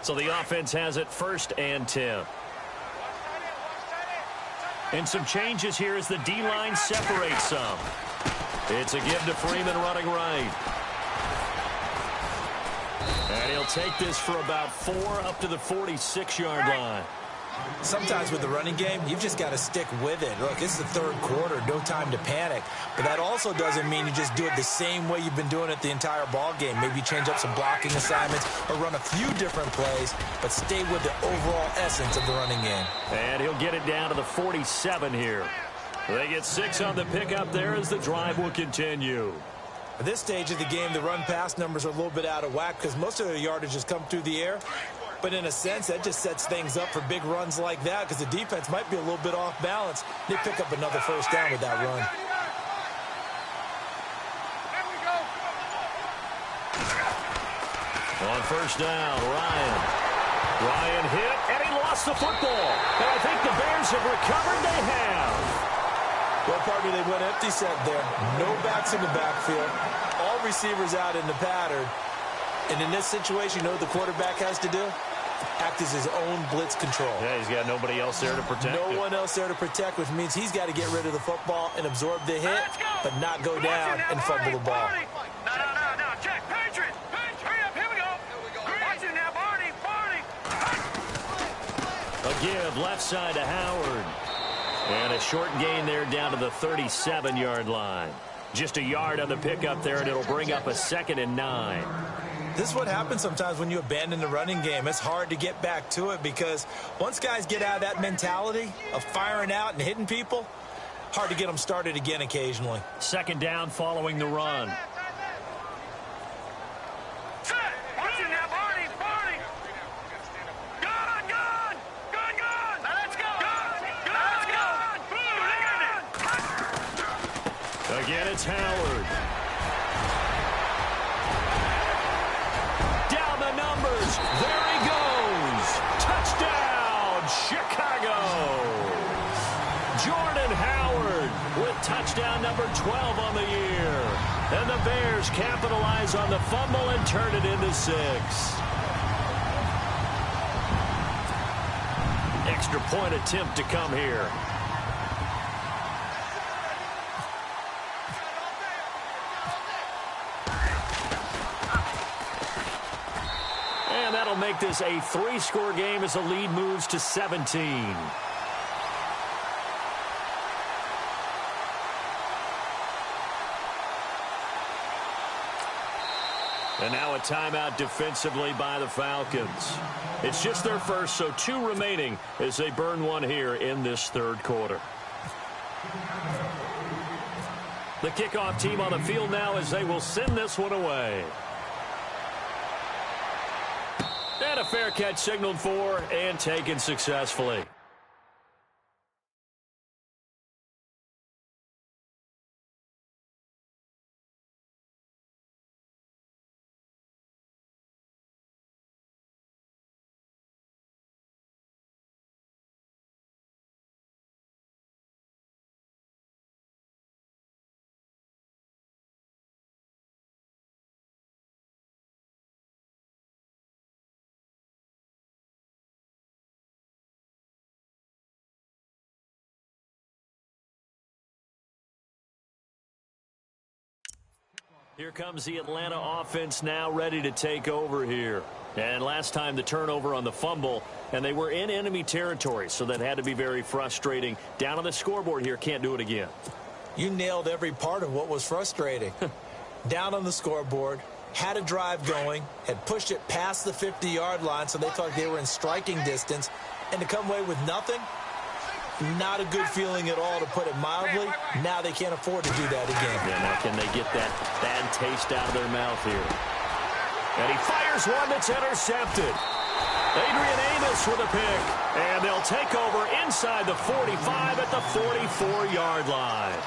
So the offense has it 1st and 10. And some changes here as the D-line separates some. It's a give to Freeman running right. And he'll take this for about 4 up to the 46-yard line. Sometimes with the running game, you've just got to stick with it. Look, it's the 3rd quarter, no time to panic. But that also doesn't mean you just do it the same way you've been doing it the entire ball game. Maybe change up some blocking assignments or run a few different plays, but stay with the overall essence of the running game. And he'll get it down to the 47 here. They get 6 on the pickup there as the drive will continue. At this stage of the game, the run-pass numbers are a little bit out of whack because most of their yardage has come through the air. But in a sense, that just sets things up for big runs like that because the defense might be a little bit off balance. They pick up another first down with that run. On first down, Ryan. Ryan hit, and he lost the football. And I think the Bears have recovered. They have. Well, partner, they went empty set there. No backs in the backfield. All receivers out in the pattern. And in this situation, you know what the quarterback has to do? Act as his own blitz control. Yeah, he's got nobody else there to protect him. No one else there to protect, which means he's got to get rid of the football and absorb the hit, but not go down and fumble the ball. No, check. Patriots. Hurry up, here we go. Watch it now, Barney. A give left side to Howard. And a short gain there down to the 37-yard line. Just a yard on the pickup there, and it'll bring up a 2nd and 9. This is what happens sometimes when you abandon the running game. It's hard to get back to it because once guys get out of that mentality of firing out and hitting people, hard to get them started again occasionally. 2nd down following the run. Watch it now, Barney. Gone. Let's go. Again, it's Howard. Down the numbers. There he goes. Touchdown, Chicago. touchdown number 12 on the year. And the Bears capitalize on the fumble and turn it into 6. Extra point attempt to come here. And that'll make this a 3-score game as the lead moves to 17. And now a timeout defensively by the Falcons. It's just their first, so 2 remaining as they burn one here in this third quarter. The kickoff team on the field now as they will send this one away. And a fair catch signaled for and taken successfully. Here comes the Atlanta offense now ready to take over here. And last time the turnover on the fumble, and they were in enemy territory, so that had to be very frustrating. Down on the scoreboard here, can't do it again. You nailed every part of what was frustrating. Down on the scoreboard, had a drive going, had pushed it past the 50-yard line, so they thought they were in striking distance, and to come away with nothing, not a good feeling at all, to put it mildly. Now they can't afford to do that again. Yeah, now can they get that bad taste out of their mouth here? And he fires one that's intercepted. Adrian Amos with a pick. And they'll take over inside the 45 at the 44-yard line.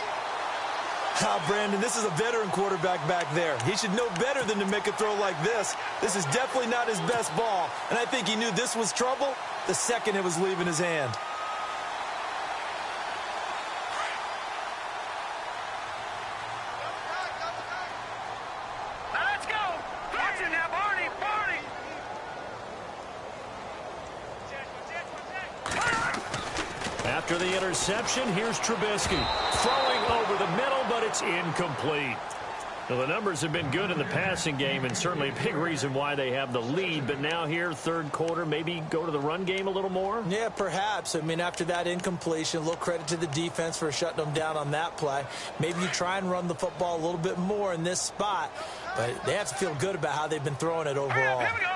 Brandon, this is a veteran quarterback back there. He should know better than to make a throw like this. This is definitely not his best ball. And I think he knew this was trouble the second it was leaving his hand. After the interception, here's Trubisky. Throwing over the middle, but it's incomplete. Now, the numbers have been good in the passing game, and certainly a big reason why they have the lead. But now here, third quarter, maybe go to the run game a little more? Yeah, perhaps. I mean, after that incompletion, a little credit to the defense for shutting them down on that play. Maybe you try and run the football a little bit more in this spot. But they have to feel good about how they've been throwing it overall. Here we go.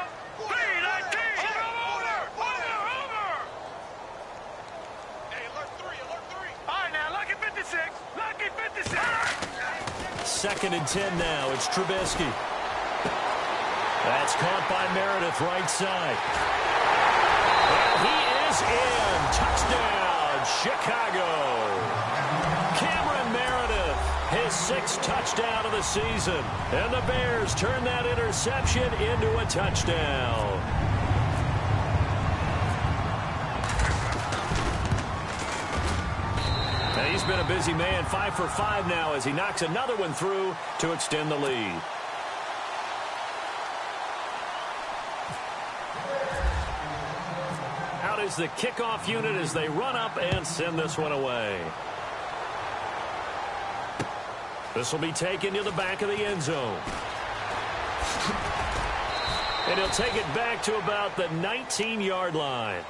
Second and 10 now. It's Trubisky. That's caught by Meredith, right side. And he is in. Touchdown, Chicago. Cameron Meredith, his 6th touchdown of the season. And the Bears turn that interception into a touchdown. He's been a busy man, 5 for 5 now as he knocks another one through to extend the lead. Out is the kickoff unit as they run up and send this one away. This will be taken to the back of the end zone. And he'll take it back to about the 19-yard line.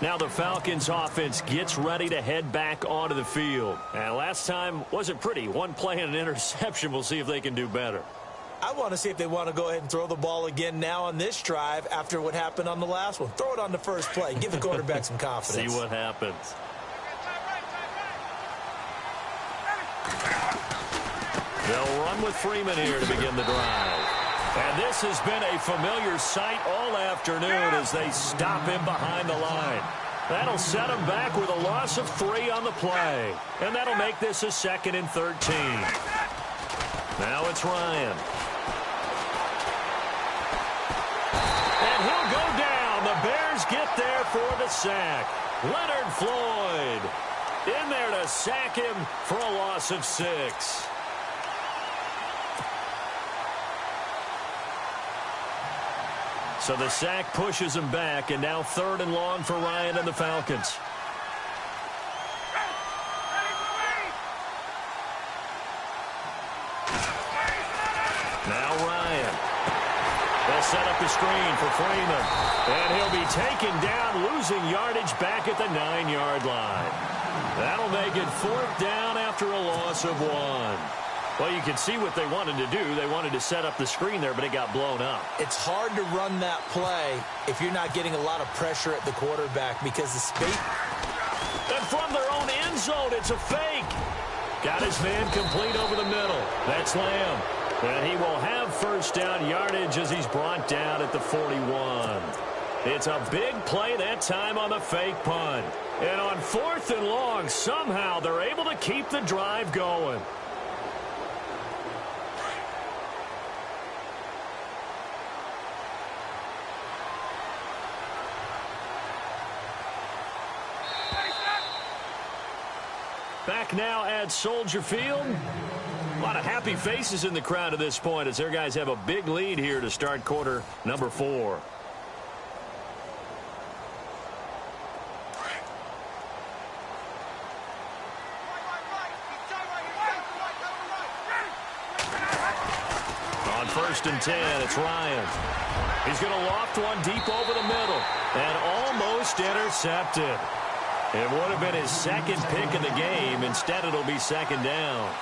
Now the Falcons offense gets ready to head back onto the field. And last time wasn't pretty. One play and an interception. We'll see if they can do better. I want to see if they want to go ahead and throw the ball again now on this drive after what happened on the last one. Throw it on the first play. Give the quarterback some confidence. See what happens. They'll run with Freeman here to begin the drive. And this has been a familiar sight all afternoon as they stop him behind the line. That'll set him back with a loss of 3 on the play. And that'll make this a 2nd and 13. Now it's Ryan. And he'll go down. The Bears get there for the sack. Leonard Floyd. In there to sack him for a loss of 6. So the sack pushes him back, and now 3rd and long for Ryan and the Falcons. Now Ryan. They'll set up the screen for Freeman. And he'll be taken down, losing yardage back at the 9-yard line. That'll make it 4th down after a loss of 1. Well, you can see what they wanted to do. They wanted to set up the screen there, but it got blown up. It's hard to run that play if you're not getting a lot of pressure at the quarterback because the space... And from their own end zone, it's a fake. Got his man complete over the middle. That's Lamb. And he will have 1st down yardage as he's brought down at the 41. It's a big play that time on the fake punt. And on 4th and long, somehow they're able to keep the drive going. Back now at Soldier Field. A lot of happy faces in the crowd at this point as their guys have a big lead here to start quarter number 4. On 1st and 10, it's Ryan. He's going to loft one deep over the middle and almost intercepted. It would have been his 2nd pick of the game. Instead, it'll be 2nd down.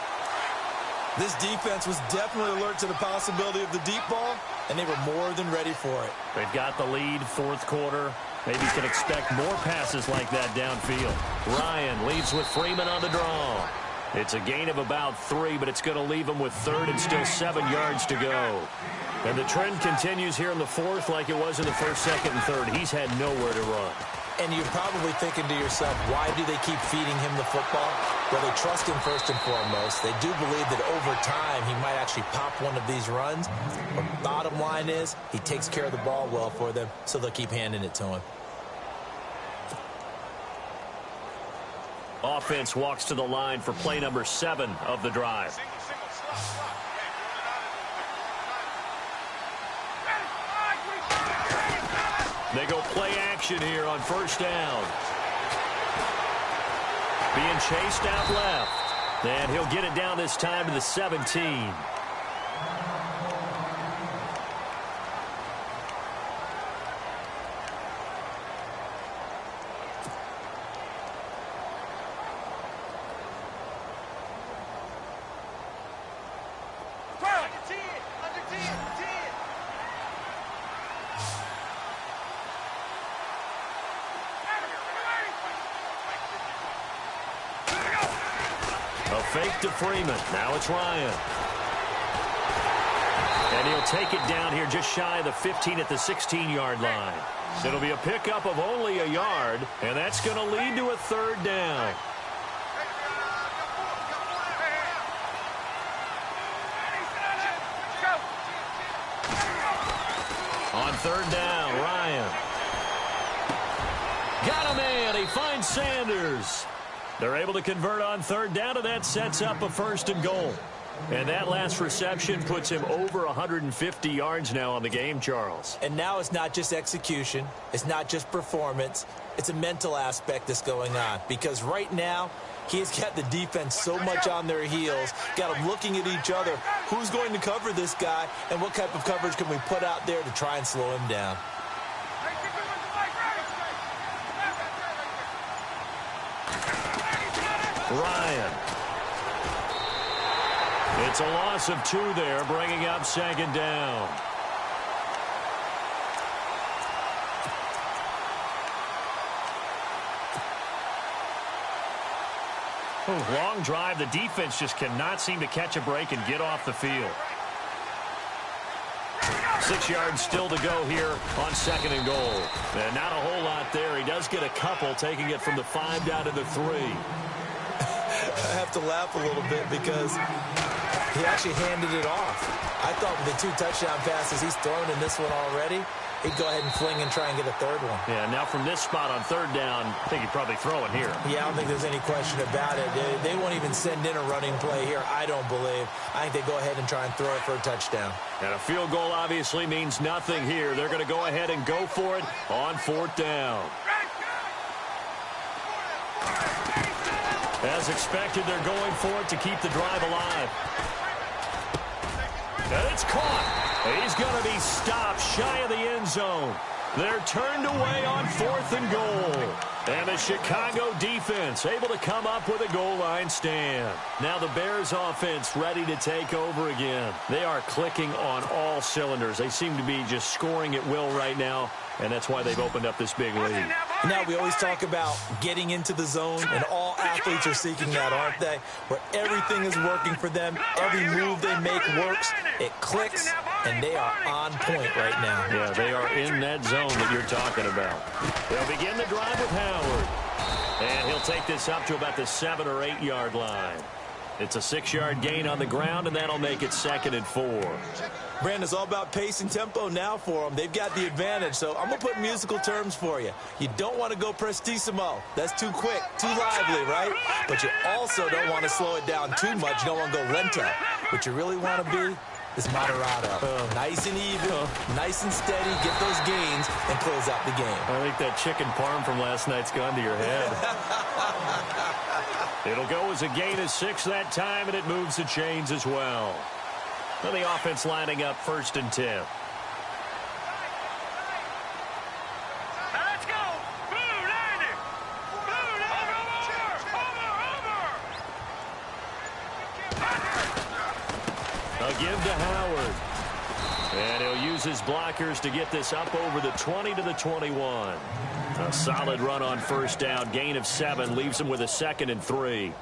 This defense was definitely alert to the possibility of the deep ball, and they were more than ready for it. They've got the lead, 4th quarter. Maybe you can expect more passes like that downfield. Ryan leads with Freeman on the draw. It's a gain of about 3, but it's going to leave him with 3rd and still 7 yards to go. And the trend continues here in the 4th like it was in the 1st, 2nd, and 3rd. He's had nowhere to run. And you're probably thinking to yourself, why do they keep feeding him the football? Well, they trust him first and foremost. They do believe that over time he might actually pop one of these runs. But bottom line is he takes care of the ball well for them, so they'll keep handing it to him. Offense walks to the line for play number 7 of the drive. They go play action here on 1st down. Being chased out left. And he'll get it down this time to the 17. Fake to Freeman. Now it's Ryan. And he'll take it down here just shy of the 15 at the 16-yard line. So it'll be a pickup of only a yard, and that's going to lead to a 3rd down. On 3rd down, Ryan. Got a man. He finds Sanders. They're able to convert on 3rd down, and that sets up a 1st and goal. And that last reception puts him over 150 yards now on the game, Charles. And now it's not just execution. It's not just performance. It's a mental aspect that's going on. Because right now, he's got the defense so much on their heels, got them looking at each other. Who's going to cover this guy, and what type of coverage can we put out there to try and slow him down? Ryan. It's a loss of 2 there, bringing up 2nd down. Long drive. The defense just cannot seem to catch a break and get off the field. 6 yards still to go here on 2nd and goal. And not a whole lot there. He does get a couple, taking it from the 5 down to the 3. I have to laugh a little bit because he actually handed it off. I thought with the 2 touchdown passes he's thrown in this one already, he'd go ahead and fling and try and get a third one. Yeah, now from this spot on third down, I think he'd probably throw it here. Yeah, I don't think there's any question about it. They won't even send in a running play here, I don't believe. I think they go ahead and try and throw it for a touchdown. And a field goal obviously means nothing here. They're going to go ahead and go for it on fourth down. As expected, they're going for it to keep the drive alive. And it's caught. He's going to be stopped shy of the end zone. They're turned away on 4th and goal. And the Chicago defense able to come up with a goal line stand. Now the Bears offense ready to take over again. They are clicking on all cylinders. They seem to be just scoring at will right now, and that's why they've opened up this big lead. Now, we always talk about getting into the zone, and all athletes are seeking that, aren't they? Where everything is working for them, every move they make works, it clicks, and they are on point right now. Yeah, they are in that zone that you're talking about. They'll begin the drive with Howard. And he'll take this up to about the 7 or 8 yard line. It's a 6-yard gain on the ground, and that'll make it 2nd and 4. Brandon, it's all about pace and tempo now for them. They've got the advantage, so I'm going to put musical terms for you. You don't want to go prestissimo. That's too quick, too lively, right? But you also don't want to slow it down too much. You don't want to go lento. What you really want to be is moderato. Nice and even, nice and steady, get those gains, and close out the game. I think that chicken parm from last night's gone to your head. It'll go as a gain of 6 that time, and it moves the chains as well. Well, the offense lining up 1st and 10. Let's go. Blue 90. Blue 90. A give to Howard. And he'll use his blockers to get this up over the 20 to the 21. A solid run on 1st down. Gain of 7 leaves him with a 2nd and 3.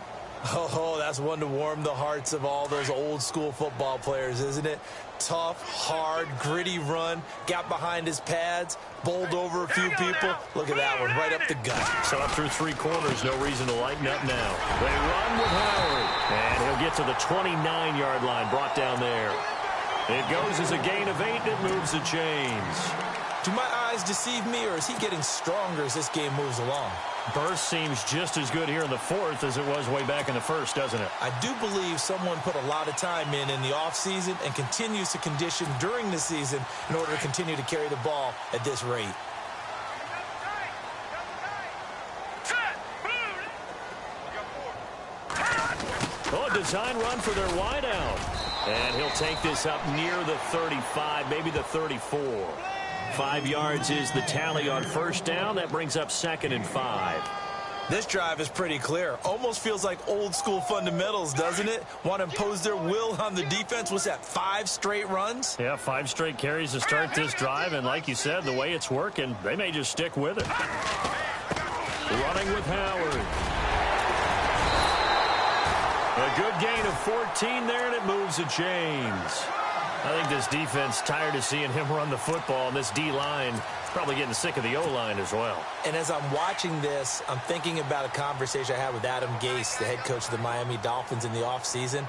Oh, that's one to warm the hearts of all those old school football players, isn't it? Tough, hard, gritty run. Got behind his pads, bowled over a few people. Look at that one, right up the gut. So up through 3 quarters, no reason to lighten up now. They run with Howard. And he'll get to the 29-yard line, brought down there. It goes as a gain of 8, and it moves the chains. Do my eyes deceive me, or is he getting stronger as this game moves along? Burst seems just as good here in the 4th as it was way back in the 1st, doesn't it? I do believe someone put a lot of time in the offseason and continues to condition during the season in order to continue to carry the ball at this rate. Oh, a design run for their wideout. And he'll take this up near the 35, maybe the 34. 5 yards is the tally on 1st down. That brings up 2nd and 5. This drive is pretty clear. Almost feels like old school fundamentals, doesn't it? Want to impose their will on the defense. What's that, 5 straight runs? Yeah, 5 straight carries to start this drive. And like you said, the way it's working, they may just stick with it. Running with Howard. A good gain of 14 there, and it moves the chains. I think this defense tired of seeing him run the football, and this D-line probably getting sick of the O-line as well. And as I'm watching this, I'm thinking about a conversation I had with Adam Gase, the head coach of the Miami Dolphins in the offseason.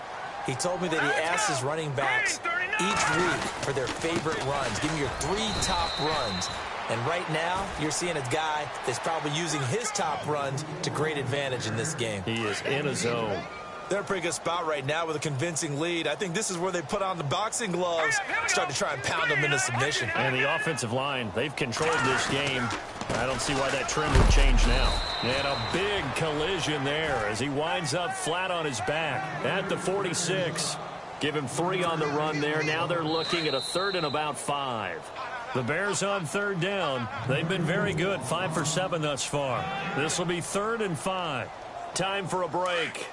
He told me that he asked his running backs each week for their favorite runs. Give me your 3 top runs. And right now, you're seeing a guy that's probably using his top runs to great advantage in this game. He is in a zone. They're in a pretty good spot right now with a convincing lead. I think this is where they put on the boxing gloves, start to try and pound them into submission. And the offensive line, they've controlled this game. I don't see why that trend would change now. And a big collision there as he winds up flat on his back at the 46. Give him 3 on the run there. Now they're looking at a 3rd and about 5. The Bears on 3rd down. They've been very good, 5 for 7 thus far. This will be 3rd and 5. Time for a break.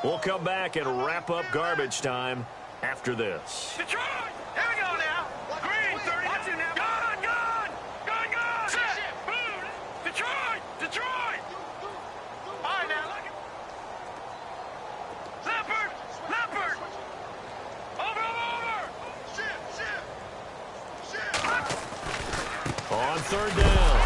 We'll come back and wrap up garbage time after this. Detroit! Here we go now. Green, 30. Watch it now. Gone, gone! Gone, gone! Set! Boom! Detroit! Detroit! All right, now. Leopard! Leopard! Over, over! Shit! On 3rd down.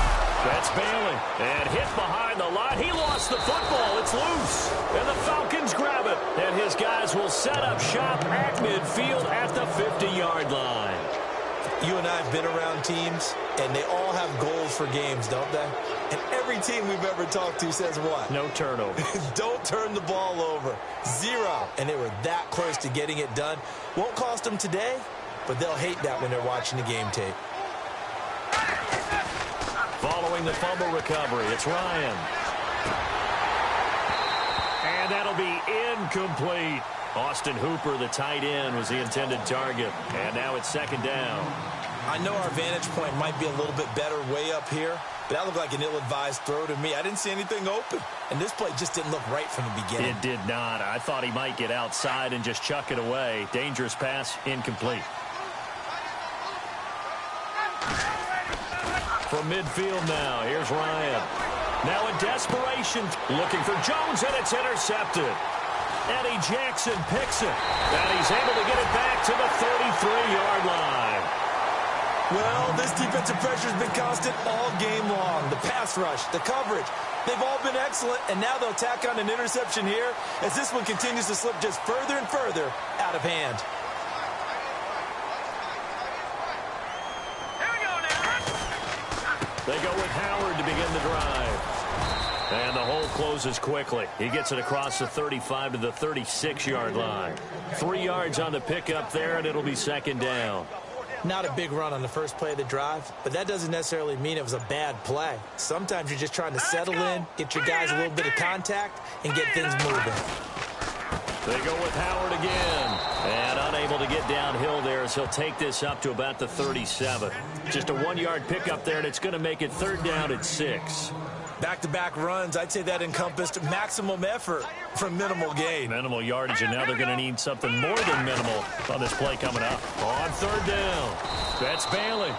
That's Bailey. And hit behind the line. He lost the football. It's loose. And the Falcons grab it. And his guys will set up shop at midfield at the 50-yard line. You and I have been around teams, and they all have goals for games, don't they? And every team we've ever talked to says what? No turnover. Don't turn the ball over. 0. And they were that close to getting it done. Won't cost them today, but they'll hate that when they're watching the game tape. Following the fumble recovery, it's Ryan. And that'll be incomplete. Austin Hooper, the tight end, was the intended target. And now it's second down. I know our vantage point might be a little bit better way up here, but that looked like an ill-advised throw to me. I didn't see anything open. And this play just didn't look right from the beginning. It did not. I thought he might get outside and just chuck it away. Dangerous pass, incomplete. From midfield now, here's Ryan. Now in desperation, looking for Jones, and it's intercepted. Eddie Jackson picks it, and he's able to get it back to the 33-yard line. Well, this defensive pressure has been constant all game long. The pass rush, the coverage, they've all been excellent, and now they'll tack on an interception here as this one continues to slip just further and further out of hand. They go with Howard to begin the drive. And the hole closes quickly. He gets it across the 35 to the 36-yard line. 3 yards on the pickup there, and it'll be second down. Not a big run on the first play of the drive, but that doesn't necessarily mean it was a bad play. Sometimes you're just trying to settle in, get your guys a little bit of contact, and get things moving. They go with Howard again. And unable to get downhill there as he'll take this up to about the 37. Just a 1-yard pickup there, and it's going to make it third down at 6. Back-to-back runs, I'd say that encompassed maximum effort from minimal gain. Minimal yardage, and now they're going to need something more than minimal on this play coming up. On third down, that's Bailey.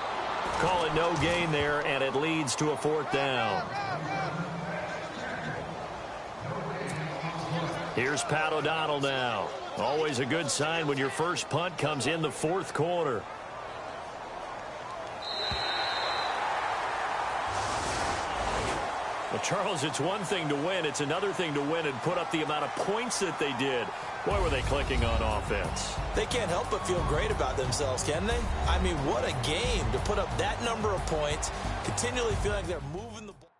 Call it no gain there, and it leads to a fourth down. Here's Pat O'Donnell now. Always a good sign when your first punt comes in the fourth quarter. Well, Charles, it's one thing to win. It's another thing to win and put up the amount of points that they did. Boy, were they clicking on offense. They can't help but feel great about themselves, can they? I mean, what a game to put up that number of points, continually feeling like they're moving the ball.